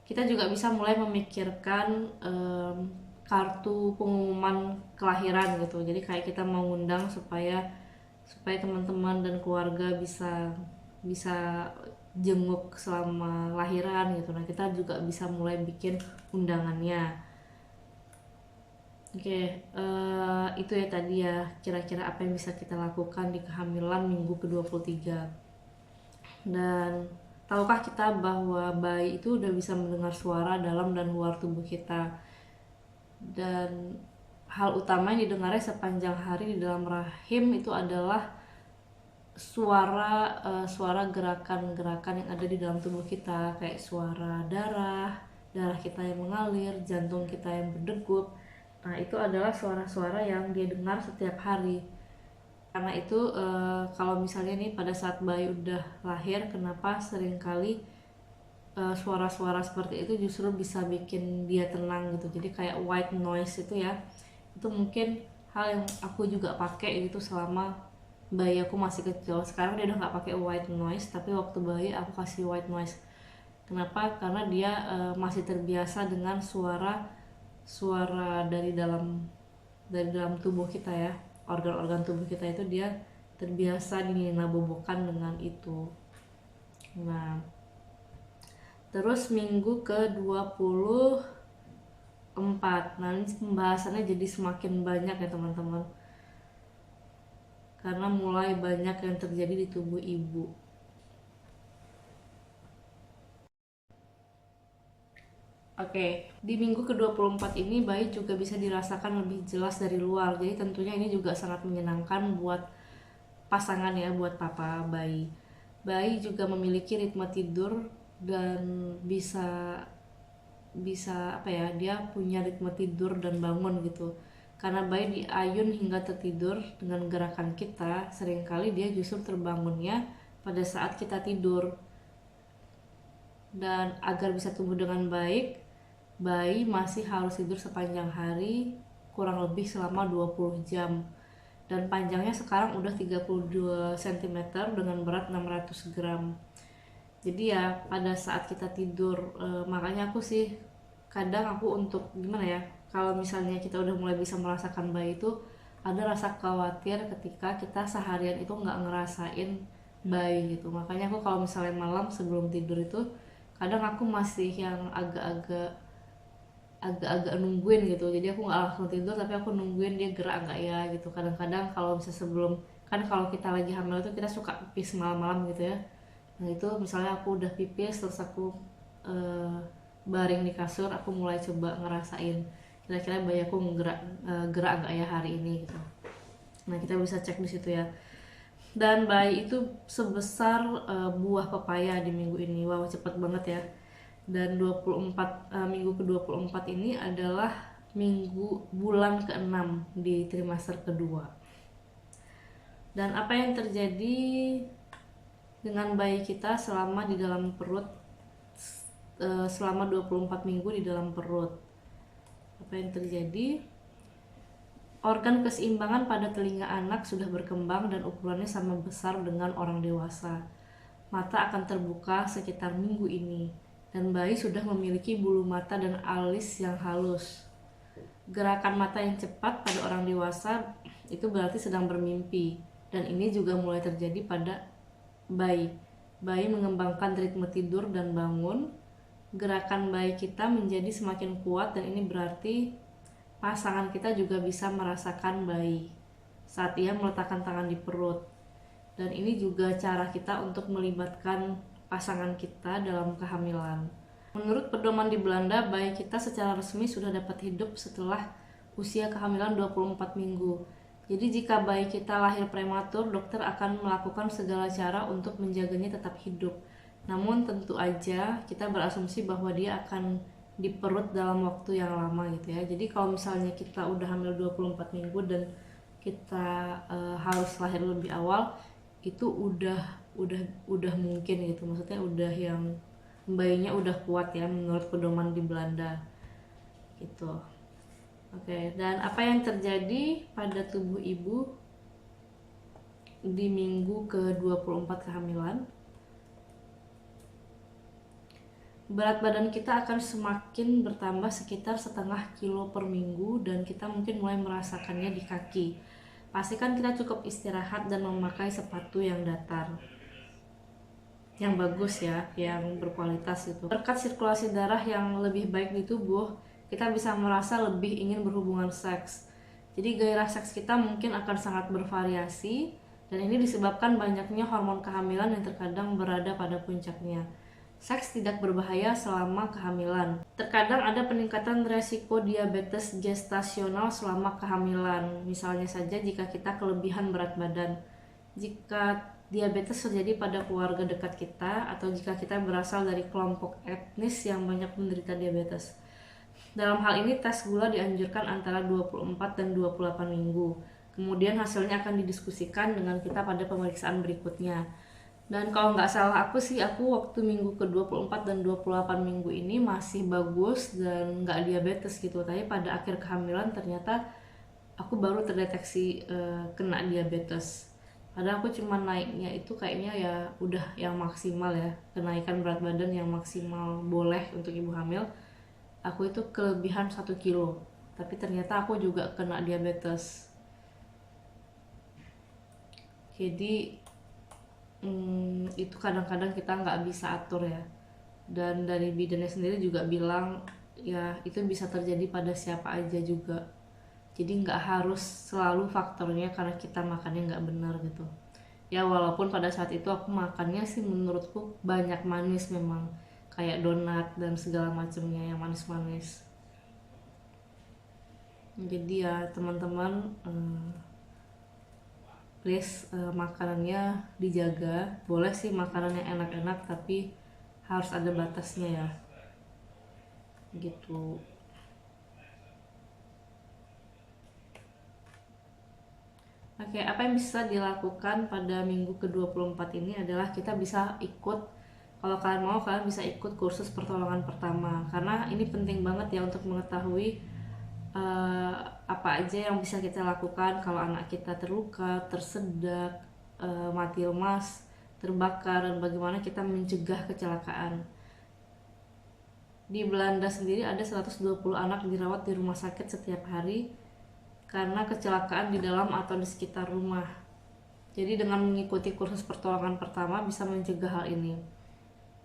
kita juga bisa mulai memikirkan kartu pengumuman kelahiran gitu. Jadi kayak kita mengundang supaya supaya teman-teman dan keluarga bisa bisa jenguk selama lahiran gitu. Nah kita juga bisa mulai bikin undangannya. Oke, itu ya tadi ya kira-kira apa yang bisa kita lakukan di kehamilan minggu ke-23. Dan tahukah kita bahwa bayi itu udah bisa mendengar suara dalam dan luar tubuh kita. Dan hal utama yang didengarnya sepanjang hari di dalam rahim itu adalah suara gerakan-gerakan yang ada di dalam tubuh kita, kayak suara darah kita yang mengalir, jantung kita yang berdegup. Nah itu adalah suara-suara yang dia dengar setiap hari. Karena itu kalau misalnya nih pada saat bayi udah lahir, kenapa seringkali suara-suara seperti itu justru bisa bikin dia tenang gitu. Jadi kayak white noise itu ya, itu mungkin hal yang aku juga pakai gitu selama bayi aku masih kecil. Sekarang dia udah nggak pakai white noise, tapi waktu bayi aku kasih white noise. Kenapa? Karena dia masih terbiasa dengan suara dari dalam tubuh kita ya, organ-organ tubuh kita itu dia terbiasa dininabobokan dengan itu. Nah terus minggu ke-24, nah ini pembahasannya jadi semakin banyak ya teman-teman, karena mulai banyak yang terjadi di tubuh ibu. Oke, di minggu ke-24 ini bayi juga bisa dirasakan lebih jelas dari luar. Jadi tentunya ini juga sangat menyenangkan buat pasangan ya, buat papa bayi. Bayi juga memiliki ritme tidur dan bisa bisa apa ya, dia punya ritme tidur dan bangun gitu. Karena bayi diayun hingga tertidur dengan gerakan kita, seringkali dia justru terbangunnya pada saat kita tidur. Dan agar bisa tumbuh dengan baik, bayi masih harus tidur sepanjang hari, kurang lebih selama 20 jam. Dan panjangnya sekarang udah 32 cm dengan berat 600 gram. Jadi ya pada saat kita tidur, makanya aku sih kadang aku untuk gimana ya, kalau misalnya kita udah mulai bisa merasakan bayi itu, ada rasa khawatir ketika kita seharian itu nggak ngerasain bayi gitu. Makanya aku kalau misalnya malam sebelum tidur itu kadang aku masih yang agak-agak nungguin gitu. Jadi aku nggak langsung tidur tapi aku nungguin dia gerak nggak ya gitu. Kadang-kadang kalau misalnya sebelum, kan kalau kita lagi hamil itu kita suka pipis malam-malam gitu ya. Nah itu misalnya aku udah pipis terus aku baring di kasur, aku mulai coba ngerasain kira-kira bayi aku gerak nggak ya hari ini gitu. Nah kita bisa cek di situ ya. Dan bayi itu sebesar buah pepaya di minggu ini. Wow, cepet banget ya. Dan 24 minggu ke-24 ini adalah bulan ke-6 di trimester kedua. Dan apa yang terjadi dengan bayi kita selama di dalam perut, selama 24 minggu di dalam perut? Apa yang terjadi? Organ keseimbangan pada telinga anak sudah berkembang dan ukurannya sama besar dengan orang dewasa. Mata akan terbuka sekitar minggu ini, dan bayi sudah memiliki bulu mata dan alis yang halus. Gerakan mata yang cepat pada orang dewasa itu berarti sedang bermimpi, dan ini juga mulai terjadi pada bayi. Bayi mengembangkan ritme tidur dan bangun. Gerakan bayi kita menjadi semakin kuat, dan ini berarti pasangan kita juga bisa merasakan bayi saat ia meletakkan tangan di perut. Dan ini juga cara kita untuk melibatkan pasangan kita dalam kehamilan. Menurut pedoman di Belanda, bayi kita secara resmi sudah dapat hidup setelah usia kehamilan 24 minggu. Jadi jika bayi kita lahir prematur, dokter akan melakukan segala cara untuk menjaganya tetap hidup. Namun tentu aja kita berasumsi bahwa dia akan di perut dalam waktu yang lama gitu ya. Jadi kalau misalnya kita udah hamil 24 minggu dan kita harus lahir lebih awal, itu udah mungkin gitu. Maksudnya udah yang bayinya udah kuat ya menurut pedoman di Belanda gitu. Oke, dan apa yang terjadi pada tubuh ibu di minggu ke-24 kehamilan? Berat badan kita akan semakin bertambah sekitar setengah kilo per minggu, dan kita mungkin mulai merasakannya di kaki. Pastikan kita cukup istirahat dan memakai sepatu yang datar, yang bagus ya, yang berkualitas gitu. Berkat sirkulasi darah yang lebih baik di tubuh, kita bisa merasa lebih ingin berhubungan seks. Jadi gairah seks kita mungkin akan sangat bervariasi, dan ini disebabkan banyaknya hormon kehamilan yang terkadang berada pada puncaknya. Seks tidak berbahaya selama kehamilan. Terkadang ada peningkatan resiko diabetes gestasional selama kehamilan. Misalnya saja jika kita kelebihan berat badan. Jika diabetes terjadi pada keluarga dekat kita, atau jika kita berasal dari kelompok etnis yang banyak menderita diabetes. Dalam hal ini tes gula dianjurkan antara 24 dan 28 minggu. Kemudian hasilnya akan didiskusikan dengan kita pada pemeriksaan berikutnya. Dan kalau nggak salah aku waktu minggu ke-24 dan 28 minggu ini masih bagus dan nggak diabetes gitu. Tapi pada akhir kehamilan ternyata aku baru terdeteksi kena diabetes. Padahal aku cuma naiknya itu kayaknya ya udah yang maksimal ya, kenaikan berat badan yang maksimal boleh untuk ibu hamil. Aku itu kelebihan 1 kilo, tapi ternyata aku juga kena diabetes. Jadi itu kadang-kadang kita nggak bisa atur ya. Dan dari bidannya sendiri juga bilang ya itu bisa terjadi pada siapa aja juga. Jadi nggak harus selalu faktornya karena kita makannya nggak benar gitu. Ya walaupun pada saat itu aku makannya sih menurutku banyak manis memang, kayak donat dan segala macamnya yang manis-manis. Jadi ya teman-teman, please makanannya dijaga. Boleh sih makanan yang enak-enak tapi harus ada batasnya ya gitu. Oke, apa yang bisa dilakukan pada minggu ke-24 ini adalah kita bisa ikut, kalau kalian mau, kalian bisa ikut kursus pertolongan pertama. Karena ini penting banget ya untuk mengetahui apa aja yang bisa kita lakukan kalau anak kita terluka, tersedak, mati lemas, terbakar, dan bagaimana kita mencegah kecelakaan. Di Belanda sendiri ada 120 anak dirawat di rumah sakit setiap hari karena kecelakaan di dalam atau di sekitar rumah. Jadi dengan mengikuti kursus pertolongan pertama bisa mencegah hal ini.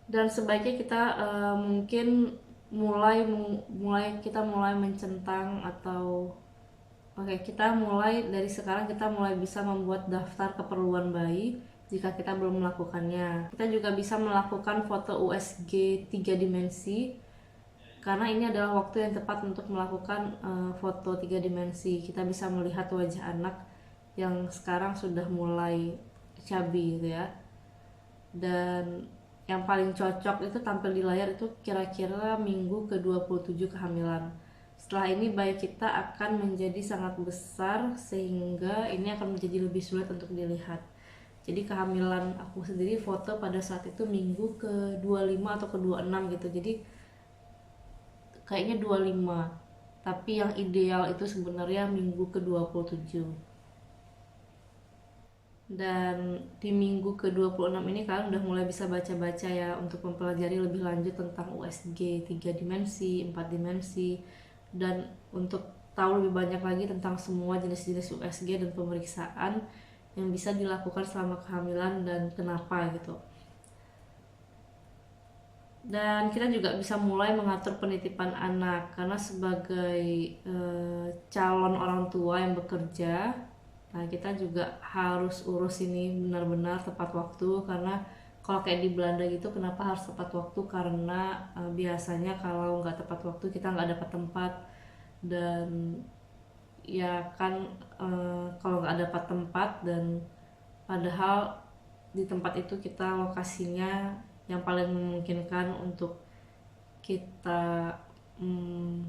Dan sebaiknya kita mungkin mulai mencentang atau kita mulai dari sekarang, kita mulai bisa membuat daftar keperluan bayi jika kita belum melakukannya. Kita juga bisa melakukan foto USG 3 dimensi karena ini adalah waktu yang tepat untuk melakukan foto 3 dimensi. Kita bisa melihat wajah anak yang sekarang sudah mulai chubby gitu ya. Dan yang paling cocok itu tampil di layar itu kira-kira minggu ke-27 kehamilan. Setelah ini bayi kita akan menjadi sangat besar sehingga ini akan menjadi lebih sulit untuk dilihat. Jadi kehamilan aku sendiri foto pada saat itu minggu ke-25 atau ke-26 gitu. Jadi kayaknya 25, tapi yang ideal itu sebenarnya minggu ke-27. Dan di minggu ke-26 ini kalian udah mulai bisa baca-baca ya untuk mempelajari lebih lanjut tentang USG 3 dimensi, 4 dimensi, dan untuk tahu lebih banyak lagi tentang semua jenis-jenis USG dan pemeriksaan yang bisa dilakukan selama kehamilan dan kenapa gitu. Dan kita juga bisa mulai mengatur penitipan anak karena sebagai calon orang tua yang bekerja, nah kita juga harus urus ini benar-benar tepat waktu. Karena kalau kayak di Belanda gitu, kenapa harus tepat waktu? Karena biasanya kalau nggak tepat waktu kita nggak dapat tempat, dan ya kan kalau nggak dapat tempat dan padahal di tempat itu kita lokasinya yang paling memungkinkan untuk kita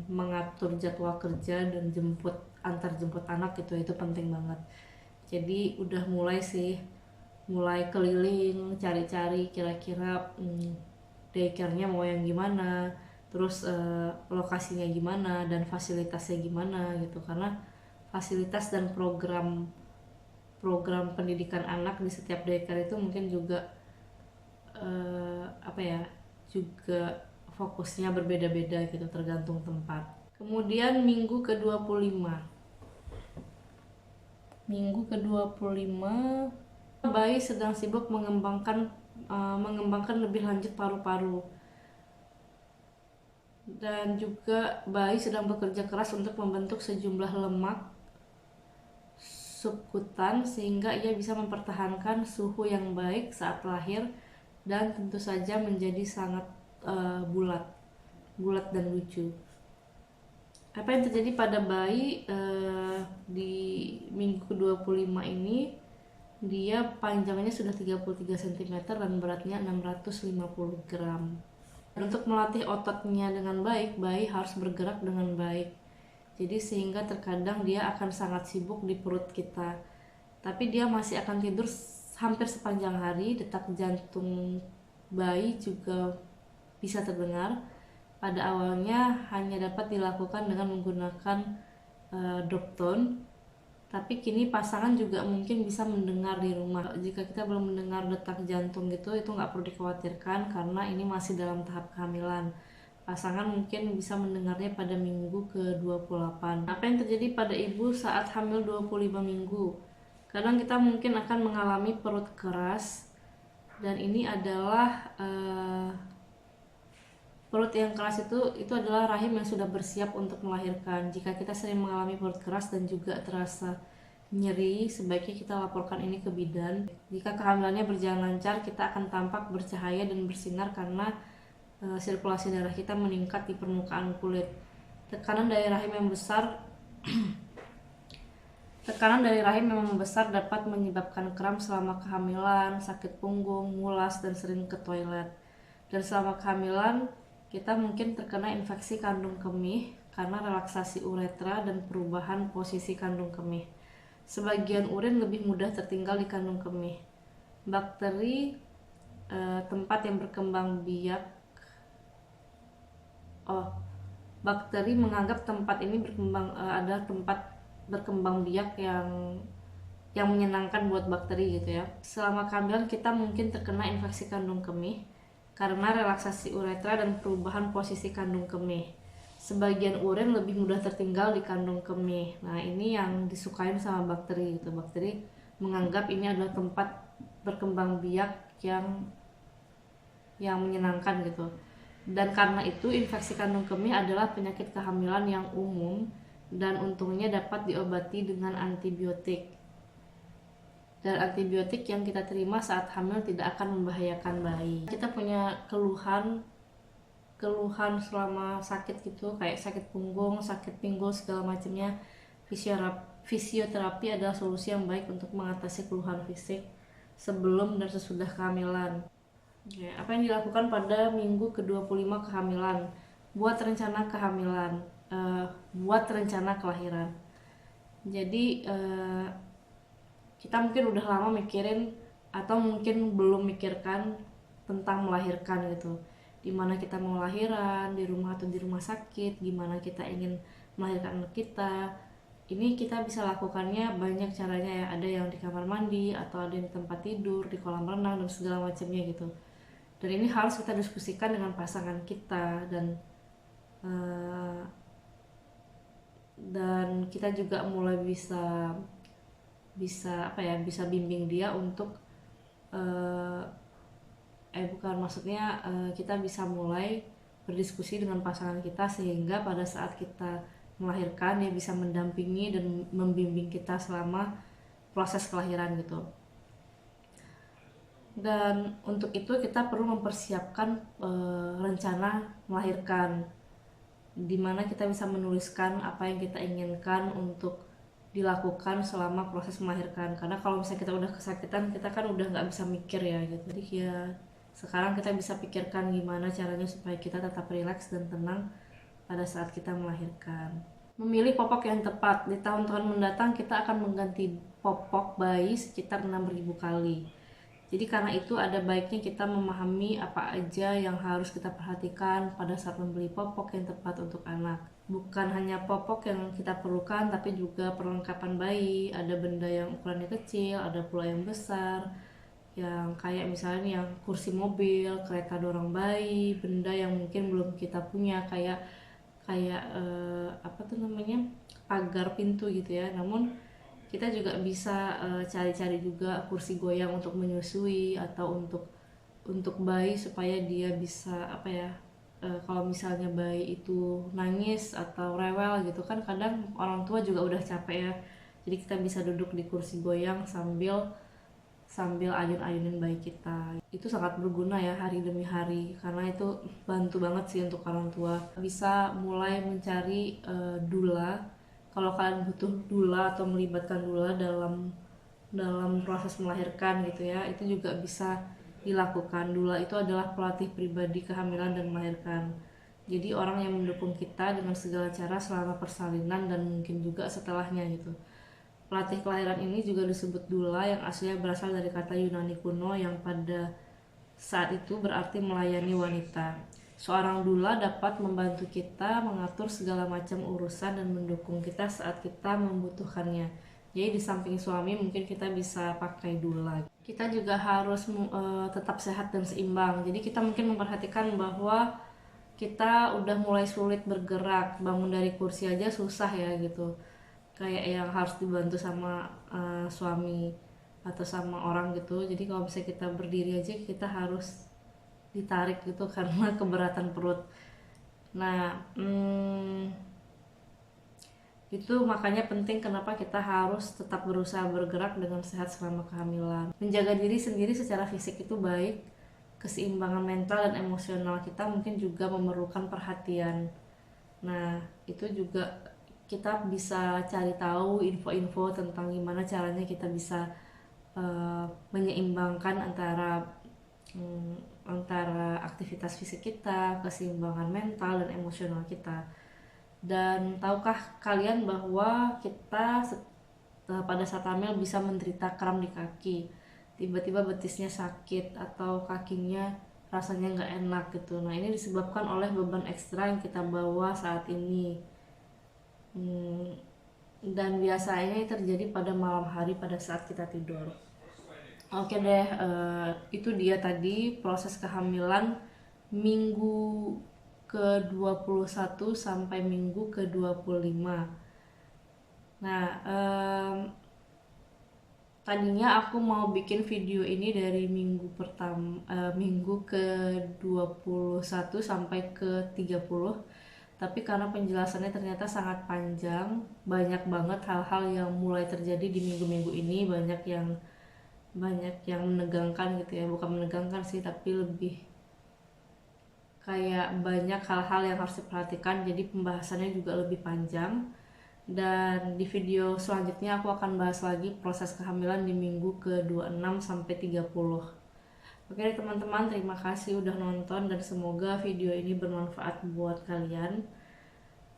mengatur jadwal kerja dan antar jemput anak gitu, itu penting banget. Jadi udah mulai keliling cari-cari kira-kira daycare-nya mau yang gimana, terus lokasinya gimana dan fasilitasnya gimana gitu. Karena fasilitas dan program pendidikan anak di setiap daycare itu mungkin juga juga fokusnya berbeda-beda gitu tergantung tempat. Kemudian minggu ke-25. Minggu ke-25 bayi sedang sibuk mengembangkan lebih lanjut paru-paru. Dan juga bayi sedang bekerja keras untuk membentuk sejumlah lemak subkutan sehingga ia bisa mempertahankan suhu yang baik saat lahir dan tentu saja menjadi sangat bulat dan lucu. Apa yang terjadi pada bayi di minggu ke-25 ini, dia panjangnya sudah 33 cm dan beratnya 650 gram. Dan untuk melatih ototnya dengan baik, bayi harus bergerak dengan baik. Jadi sehingga terkadang dia akan sangat sibuk di perut kita, tapi dia masih akan tidur hampir sepanjang hari. Detak jantung bayi juga bisa terdengar. Pada awalnya hanya dapat dilakukan dengan menggunakan drop tone, tapi kini pasangan juga mungkin bisa mendengar di rumah. Jika kita belum mendengar detak jantung gitu, itu nggak perlu dikhawatirkan karena ini masih dalam tahap kehamilan. Pasangan mungkin bisa mendengarnya pada minggu ke-28. Apa yang terjadi pada ibu saat hamil 25 minggu? Kadang kita mungkin akan mengalami perut keras, dan ini adalah perut yang keras itu adalah rahim yang sudah bersiap untuk melahirkan. Jika kita sering mengalami perut keras dan juga terasa nyeri, sebaiknya kita laporkan ini ke bidan. Jika kehamilannya berjalan lancar, kita akan tampak bercahaya dan bersinar karena sirkulasi darah kita meningkat di permukaan kulit. Tekanan dari rahim yang membesar dapat menyebabkan kram selama kehamilan, sakit punggung, mulas, dan sering ke toilet. Dan selama kehamilan kita mungkin terkena infeksi kandung kemih karena relaksasi uretra dan perubahan posisi kandung kemih. Sebagian urin lebih mudah tertinggal di kandung kemih. Bakteri tempat yang berkembang biak bakteri menganggap tempat ini adalah tempat berkembang biak yang menyenangkan buat bakteri gitu ya. Selama kehamilan kita mungkin terkena infeksi kandung kemih karena relaksasi uretra dan perubahan posisi kandung kemih. Sebagian urin lebih mudah tertinggal di kandung kemih. Nah, ini yang disukain sama bakteri gitu. Bakteri menganggap ini adalah tempat berkembang biak yang menyenangkan gitu. Dan karena itu infeksi kandung kemih adalah penyakit kehamilan yang umum dan untungnya dapat diobati dengan antibiotik. Dan antibiotik yang kita terima saat hamil tidak akan membahayakan bayi. Kita punya keluhan selama sakit gitu, kayak sakit punggung, sakit pinggul, segala macamnya. Fisioterapi adalah solusi yang baik untuk mengatasi keluhan fisik sebelum dan sesudah kehamilan. Oke, apa yang dilakukan pada minggu ke-25 kehamilan? Buat rencana kehamilan, buat rencana kelahiran. Jadi kita mungkin udah lama mikirin atau mungkin belum mikirkan tentang melahirkan gitu. Dimana kita mau lahiran, di rumah atau di rumah sakit, gimana kita ingin melahirkan anak kita. Ini kita bisa lakukannya banyak caranya ya. Ada yang di kamar mandi, atau ada yang di tempat tidur, di kolam renang, dan segala macamnya gitu. Dan ini harus kita diskusikan dengan pasangan kita, dan kita juga mulai bisa bimbing dia untuk kita bisa mulai berdiskusi dengan pasangan kita, sehingga pada saat kita melahirkan dia bisa mendampingi dan membimbing kita selama proses kelahiran gitu. Dan untuk itu kita perlu mempersiapkan rencana melahirkan, dimana kita bisa menuliskan apa yang kita inginkan untuk dilakukan selama proses melahirkan. Karena kalau misalnya kita udah kesakitan, kita kan udah nggak bisa mikir ya gitu. Jadi ya sekarang kita bisa pikirkan gimana caranya supaya kita tetap rileks dan tenang pada saat kita melahirkan. Memilih popok yang tepat. Di tahun-tahun mendatang kita akan mengganti popok bayi sekitar 6.000 kali. Jadi karena itu ada baiknya kita memahami apa aja yang harus kita perhatikan pada saat membeli popok yang tepat untuk anak. Bukan hanya popok yang kita perlukan, tapi juga perlengkapan bayi. Ada benda yang ukurannya kecil, ada pula yang besar, yang kayak misalnya yang kursi mobil, kereta dorong bayi, benda yang mungkin belum kita punya, kayak pagar pintu gitu ya. Namun kita juga bisa cari-cari juga kursi goyang untuk menyusui, atau untuk bayi supaya dia bisa kalau misalnya bayi itu nangis atau rewel gitu kan, kadang orang tua juga udah capek ya. Jadi kita bisa duduk di kursi goyang sambil ayun-ayunin bayi kita. Itu sangat berguna ya hari demi hari, karena itu bantu banget sih untuk orang tua. Bisa mulai mencari doula. Kalau kalian butuh doula atau melibatkan doula dalam proses melahirkan gitu ya, itu juga bisa dilakukan. Doula itu adalah pelatih pribadi kehamilan dan melahirkan. Jadi orang yang mendukung kita dengan segala cara selama persalinan dan mungkin juga setelahnya gitu. Pelatih kelahiran ini juga disebut doula, yang aslinya berasal dari kata Yunani kuno yang pada saat itu berarti melayani wanita. Seorang doula dapat membantu kita mengatur segala macam urusan dan mendukung kita saat kita membutuhkannya. Jadi di samping suami mungkin kita bisa pakai doula. Kita juga harus tetap sehat dan seimbang. Jadi kita mungkin memperhatikan bahwa kita udah mulai sulit bergerak, bangun dari kursi aja susah ya gitu. Kayak yang harus dibantu sama suami atau sama orang gitu. Jadi kalau misalnya kita berdiri aja kita harus ditarik gitu karena keberatan perut. Nah, itu makanya penting kenapa kita harus tetap berusaha bergerak dengan sehat selama kehamilan. Menjaga diri sendiri secara fisik itu baik. Keseimbangan mental dan emosional kita mungkin juga memerlukan perhatian. Nah, itu juga kita bisa cari tahu info-info tentang gimana caranya kita bisa menyeimbangkan antara aktivitas fisik kita, keseimbangan mental dan emosional kita. Dan tahukah kalian bahwa kita pada saat hamil bisa menderita kram di kaki, tiba-tiba betisnya sakit atau kakinya rasanya nggak enak gitu. Nah, ini disebabkan oleh beban ekstra yang kita bawa saat ini. Dan biasanya terjadi pada malam hari pada saat kita tidur. Oke deh, itu dia tadi proses kehamilan minggu ke-21 sampai minggu ke-25. Nah, tadinya aku mau bikin video ini dari minggu minggu ke-21 sampai ke-30. Tapi karena penjelasannya ternyata sangat panjang, banyak banget hal-hal yang mulai terjadi di minggu-minggu ini, banyak yang menegangkan gitu ya, bukan menegangkan sih, tapi lebih kayak banyak hal-hal yang harus diperhatikan, jadi pembahasannya juga lebih panjang. Dan di video selanjutnya aku akan bahas lagi proses kehamilan di minggu ke-26 sampai 30. Oke teman-teman, terima kasih udah nonton dan semoga video ini bermanfaat buat kalian.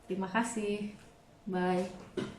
Terima kasih. Bye.